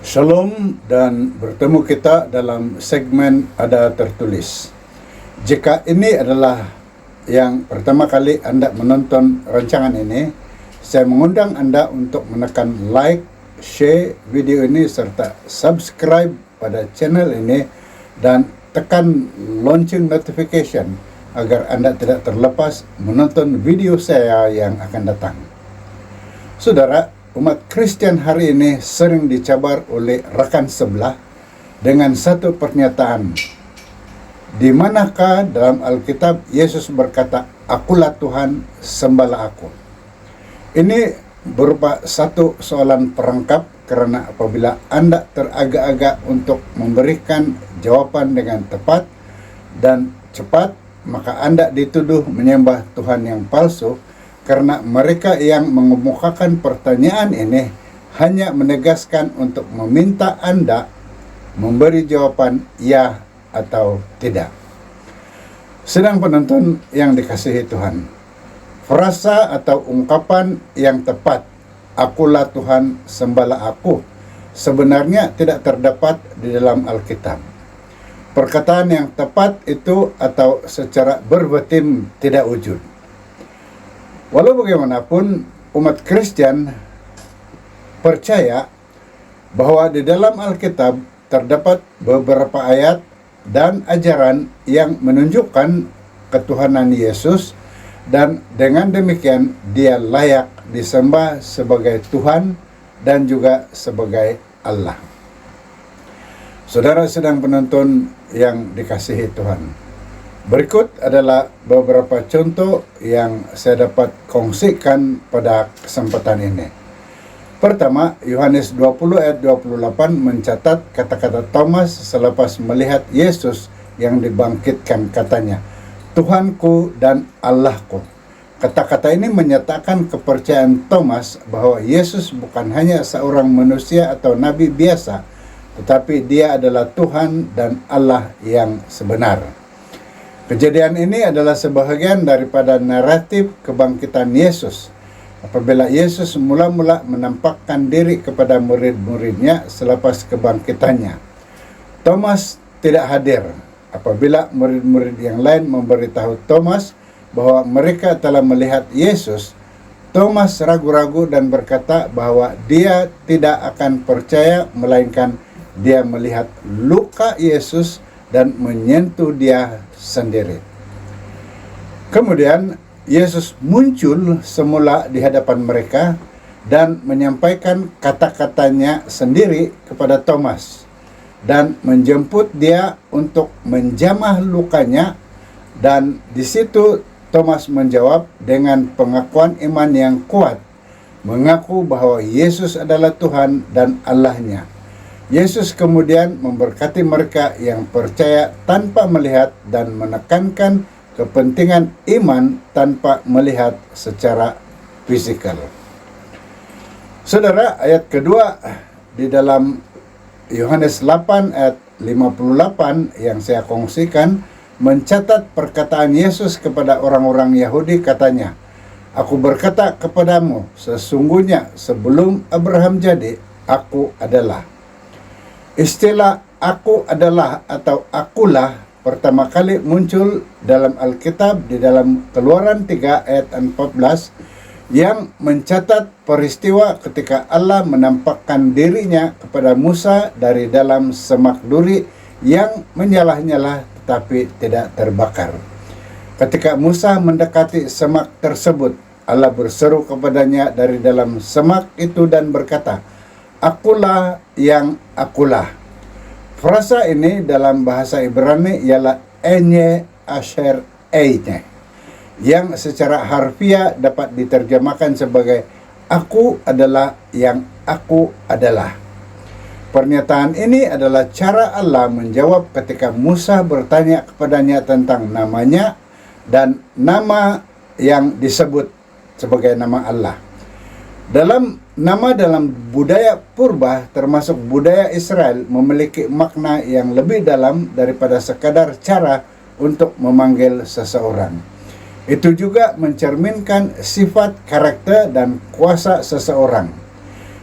Shalom dan bertemu kita dalam segmen Ada Tertulis. Jika ini adalah yang pertama kali Anda menonton rancangan ini, saya mengundang Anda untuk menekan like, share video ini, serta subscribe pada channel ini dan tekan lonceng notification agar Anda tidak terlepas menonton video saya yang akan datang. Saudara, umat Kristen hari ini sering dicabar oleh rekan sebelah dengan satu pernyataan. Di manakah dalam Alkitab Yesus berkata, "Akulah Tuhan, sembahlah aku"? Ini berupa satu soalan perangkap karena apabila Anda teragak-agak untuk memberikan jawaban dengan tepat dan cepat, maka Anda dituduh menyembah Tuhan yang palsu. Karena mereka yang mengemukakan pertanyaan ini hanya menegaskan untuk meminta Anda memberi jawaban ya atau tidak. Sedang penonton yang dikasihi Tuhan, frasa atau ungkapan yang tepat, "Akulah Tuhan, sembahlah aku," sebenarnya tidak terdapat di dalam Alkitab. Perkataan yang tepat itu atau secara verbatim tidak wujud. Walau bagaimanapun, umat Kristen percaya bahwa di dalam Alkitab terdapat beberapa ayat dan ajaran yang menunjukkan ketuhanan Yesus, dan dengan demikian dia layak disembah sebagai Tuhan dan juga sebagai Allah. Saudara sedang penonton yang dikasihi Tuhan, berikut adalah beberapa contoh yang saya dapat kongsikan pada kesempatan ini. Pertama, Yohanes 20 ayat 28 mencatat kata-kata Thomas selepas melihat Yesus yang dibangkitkan, katanya, "Tuhanku dan Allahku." Kata-kata ini menyatakan kepercayaan Thomas bahwa Yesus bukan hanya seorang manusia atau nabi biasa, tetapi dia adalah Tuhan dan Allah yang sebenar. Kejadian ini adalah sebahagian daripada naratif kebangkitan Yesus. Apabila Yesus mula-mula menampakkan diri kepada murid-muridnya selepas kebangkitannya, Thomas tidak hadir. Apabila murid-murid yang lain memberitahu Thomas bahwa mereka telah melihat Yesus, Thomas ragu-ragu dan berkata bahwa dia tidak akan percaya, melainkan dia melihat luka Yesus dan menyentuh dia sendiri. Kemudian Yesus muncul semula di hadapan mereka dan menyampaikan kata-katanya sendiri kepada Thomas dan menjemput dia untuk menjamah lukanya, dan di situ Thomas menjawab dengan pengakuan iman yang kuat, mengaku bahwa Yesus adalah Tuhan dan Allahnya. Yesus kemudian memberkati mereka yang percaya tanpa melihat dan menekankan kepentingan iman tanpa melihat secara fisikal. Saudara, ayat kedua di dalam Yohanes 8 ayat 58 yang saya kongsikan mencatat perkataan Yesus kepada orang-orang Yahudi, katanya, "Aku berkata kepadamu, sesungguhnya sebelum Abraham jadi, aku adalah." Istilah "aku adalah" atau "akulah" pertama kali muncul dalam Alkitab di dalam Keluaran 3 ayat 14 yang mencatat peristiwa ketika Allah menampakkan dirinya kepada Musa dari dalam semak duri yang menyala-nyala tetapi tidak terbakar. Ketika Musa mendekati semak tersebut, Allah berseru kepadanya dari dalam semak itu dan berkata, "Akulah yang akulah." Frasa ini dalam bahasa Ibrani ialah enye asher eine, yang secara harfiah dapat diterjemahkan sebagai "aku adalah yang aku adalah". Pernyataan ini adalah cara Allah menjawab ketika Musa bertanya kepadanya tentang namanya dan nama yang disebut sebagai nama Allah. Dalam budaya purba, termasuk budaya Israel, memiliki makna yang lebih dalam daripada sekadar cara untuk memanggil seseorang. Itu juga mencerminkan sifat, karakter, dan kuasa seseorang.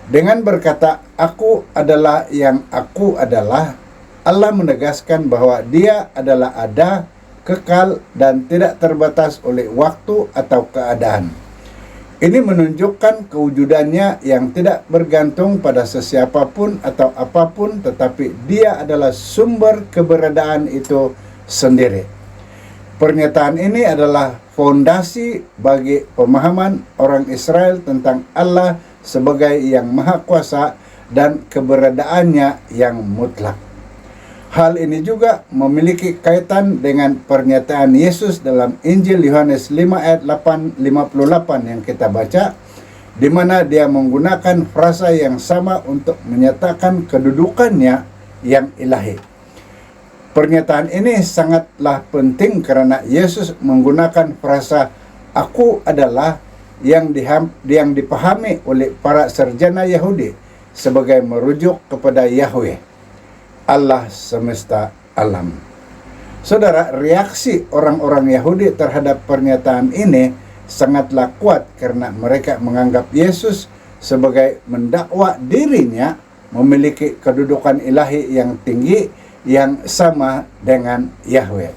Dengan berkata, "Aku adalah yang aku adalah," Allah menegaskan bahwa Dia adalah ada, kekal, dan tidak terbatas oleh waktu atau keadaan. Ini menunjukkan kewujudannya yang tidak bergantung pada sesiapapun atau apapun, tetapi Dia adalah sumber keberadaan itu sendiri. Pernyataan ini adalah fondasi bagi pemahaman orang Israel tentang Allah sebagai yang Maha Kuasa dan keberadaannya yang mutlak. Hal ini juga memiliki kaitan dengan pernyataan Yesus dalam Injil Yohanes 5 ayat 58 yang kita baca, di mana Dia menggunakan frasa yang sama untuk menyatakan kedudukannya yang ilahi. Pernyataan ini sangatlah penting karena Yesus menggunakan frasa "aku adalah" yang dipahami oleh para sarjana Yahudi sebagai merujuk kepada Yahweh, Allah semesta alam. Saudara, reaksi orang-orang Yahudi terhadap pernyataan ini sangatlah kuat karena mereka menganggap Yesus sebagai mendakwa dirinya memiliki kedudukan ilahi yang tinggi yang sama dengan Yahweh.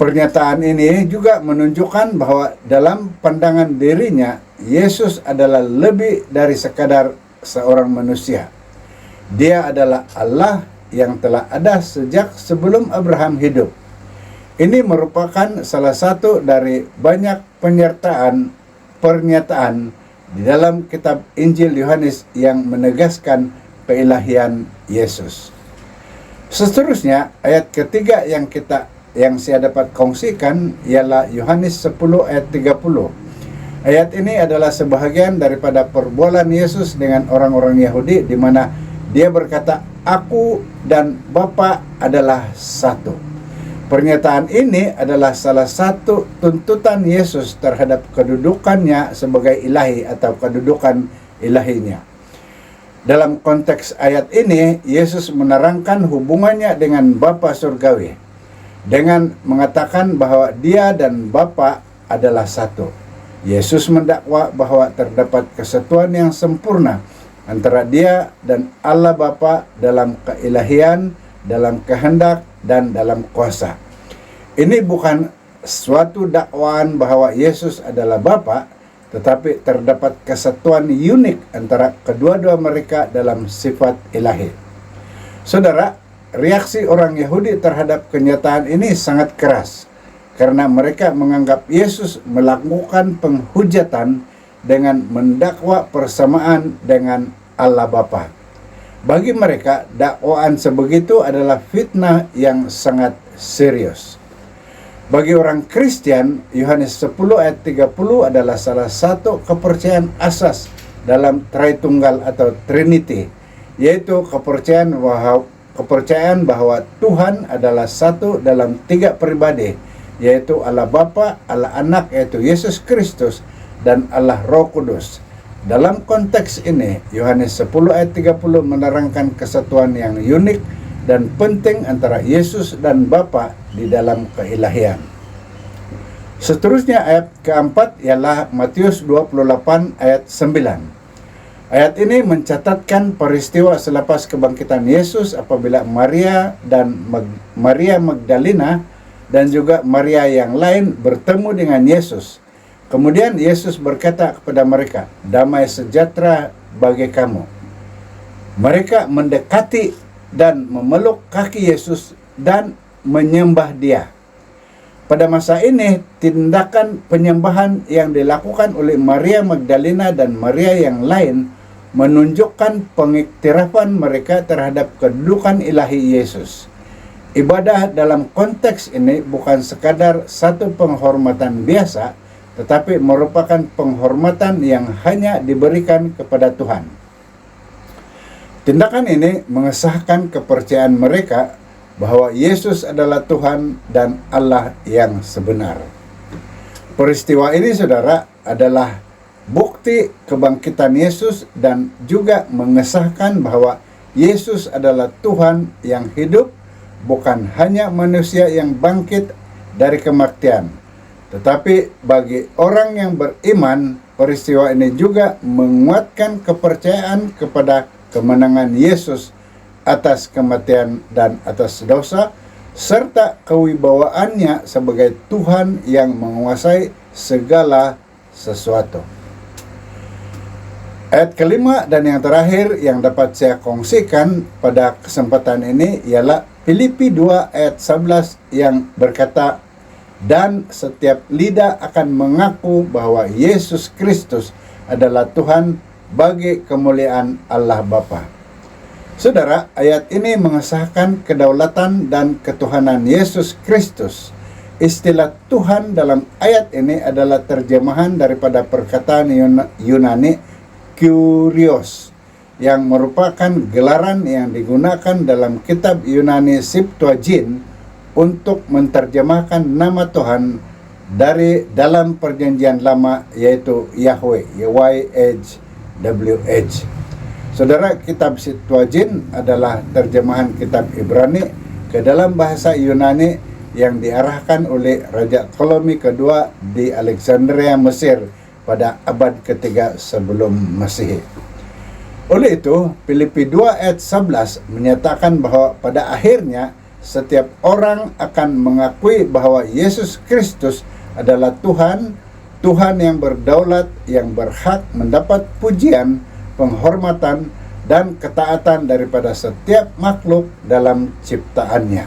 Pernyataan ini juga menunjukkan bahwa dalam pandangan dirinya, Yesus adalah lebih dari sekadar seorang manusia. Dia adalah Allah yang telah ada sejak sebelum Abraham hidup. Ini merupakan salah satu dari banyak pernyataan di dalam kitab Injil Yohanes yang menegaskan keilahian Yesus. Seterusnya, ayat ketiga yang saya dapat kongsikan ialah Yohanes 10 ayat 30. Ayat ini adalah sebahagian daripada perbualan Yesus dengan orang-orang Yahudi di mana Dia berkata, "Aku dan Bapa adalah satu." Pernyataan ini adalah salah satu tuntutan Yesus terhadap kedudukannya sebagai ilahi atau kedudukan ilahinya. Dalam konteks ayat ini, Yesus menerangkan hubungannya dengan Bapa surgawi dengan mengatakan bahwa Dia dan Bapa adalah satu. Yesus mendakwa bahwa terdapat kesatuan yang sempurna antara Dia dan Allah Bapa dalam keilahian, dalam kehendak, dan dalam kuasa. Ini bukan suatu dakwaan bahwa Yesus adalah Bapa, tetapi terdapat kesatuan unik antara kedua-dua mereka dalam sifat ilahi. Saudara, reaksi orang Yahudi terhadap kenyataan ini sangat keras karena mereka menganggap Yesus melakukan penghujatan dengan mendakwa persamaan dengan Allah Bapa. Bagi mereka, dakwaan sebegitu adalah fitnah yang sangat serius. Bagi orang Kristen, Yohanes 10 ayat 30 adalah salah satu kepercayaan asas dalam Tritunggal atau Trinity, yaitu kepercayaan bahwa Tuhan adalah satu dalam tiga pribadi, yaitu Allah Bapa, Allah Anak yaitu Yesus Kristus, dan Allah Roh Kudus. Dalam konteks ini, Yohanes 10 ayat 30 menerangkan kesatuan yang unik dan penting antara Yesus dan Bapa di dalam keilahian. Seterusnya ayat keempat ialah Matius 28 ayat 9. Ayat ini mencatatkan peristiwa selepas kebangkitan Yesus apabila Maria Magdalena dan juga Maria yang lain bertemu dengan Yesus. Kemudian Yesus berkata kepada mereka, "Damai sejahtera bagi kamu." Mereka mendekati dan memeluk kaki Yesus dan menyembah Dia. Pada masa ini, tindakan penyembahan yang dilakukan oleh Maria Magdalena dan Maria yang lain menunjukkan pengiktirafan mereka terhadap kedudukan ilahi Yesus. Ibadah dalam konteks ini bukan sekadar satu penghormatan biasa, tetapi merupakan penghormatan yang hanya diberikan kepada Tuhan. Tindakan ini mengesahkan kepercayaan mereka bahwa Yesus adalah Tuhan dan Allah yang sebenar. Peristiwa ini, saudara, adalah bukti kebangkitan Yesus dan juga mengesahkan bahwa Yesus adalah Tuhan yang hidup, bukan hanya manusia yang bangkit dari kematian. Tetapi bagi orang yang beriman, peristiwa ini juga menguatkan kepercayaan kepada kemenangan Yesus atas kematian dan atas dosa, serta kewibawaannya sebagai Tuhan yang menguasai segala sesuatu. Ayat kelima dan yang terakhir yang dapat saya kongsikan pada kesempatan ini ialah Filipi 2 ayat 11 yang berkata, dan setiap lidah akan mengaku bahwa Yesus Kristus adalah Tuhan bagi kemuliaan Allah Bapa. Saudara, ayat ini mengesahkan kedaulatan dan ketuhanan Yesus Kristus. Istilah Tuhan dalam ayat ini adalah terjemahan daripada perkataan Yunani Kyrios, yang merupakan gelaran yang digunakan dalam kitab Yunani Septuagint untuk menerjemahkan nama Tuhan dari dalam perjanjian lama, yaitu Yahweh, YHWH. Saudara, kitab Septuagint adalah terjemahan kitab Ibrani ke dalam bahasa Yunani yang diarahkan oleh Raja Ptolemy kedua di Alexandria, Mesir pada abad ketiga sebelum Masehi. Oleh itu, Filipi 2 ayat 11 menyatakan bahwa pada akhirnya setiap orang akan mengakui bahwa Yesus Kristus adalah Tuhan, Tuhan yang berdaulat, yang berhak mendapat pujian, penghormatan, dan ketaatan daripada setiap makhluk dalam ciptaannya.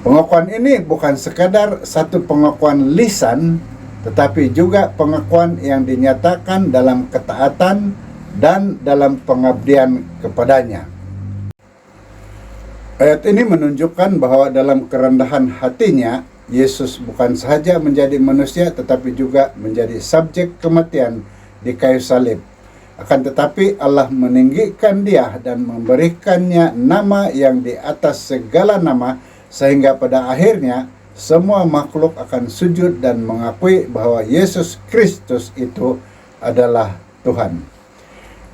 Pengakuan ini bukan sekadar satu pengakuan lisan, tetapi juga pengakuan yang dinyatakan dalam ketaatan dan dalam pengabdian kepadanya. Ayat ini menunjukkan bahwa dalam kerendahan hatinya, Yesus bukan sahaja menjadi manusia tetapi juga menjadi subjek kematian di kayu salib. Akan tetapi Allah meninggikan dia dan memberikannya nama yang di atas segala nama, sehingga pada akhirnya semua makhluk akan sujud dan mengakui bahwa Yesus Kristus itu adalah Tuhan.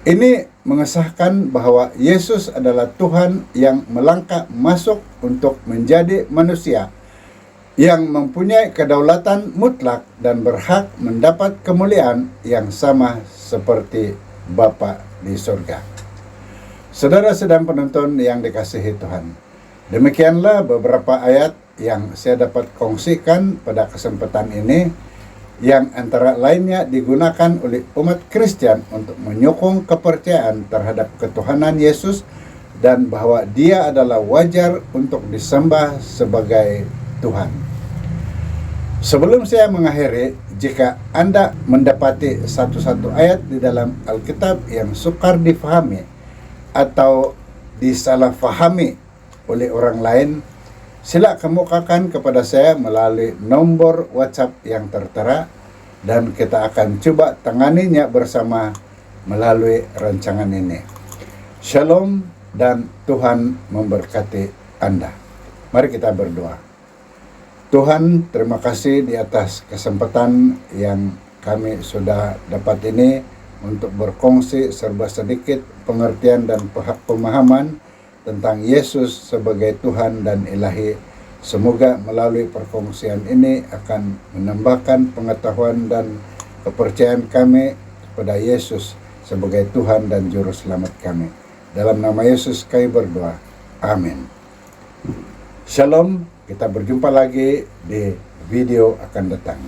Ini mengesahkan bahwa Yesus adalah Tuhan yang melangkah masuk untuk menjadi manusia, yang mempunyai kedaulatan mutlak dan berhak mendapat kemuliaan yang sama seperti Bapa di surga. Saudara sedang penonton yang dikasihi Tuhan, demikianlah beberapa ayat yang saya dapat kongsikan pada kesempatan ini, yang antara lainnya digunakan oleh umat Kristen untuk menyokong kepercayaan terhadap ketuhanan Yesus dan bahwa dia adalah wajar untuk disembah sebagai Tuhan. Sebelum saya mengakhiri, jika Anda mendapati satu-satu ayat di dalam Alkitab yang sukar difahami atau disalahfahami oleh orang lain, sila kemukakan kepada saya melalui nomor WhatsApp yang tertera, dan kita akan coba tanganinya bersama melalui rancangan ini. Shalom dan Tuhan memberkati Anda. Mari kita berdoa. Tuhan, terima kasih di atas kesempatan yang kami sudah dapat ini untuk berkongsi serba sedikit pengertian dan pemahaman tentang Yesus sebagai Tuhan dan Ilahi. Semoga melalui perkongsian ini akan menambahkan pengetahuan dan kepercayaan kami kepada Yesus sebagai Tuhan dan Juru Selamat kami. Dalam nama Yesus kami berdoa. Amin. Shalom, kita berjumpa lagi di video akan datang.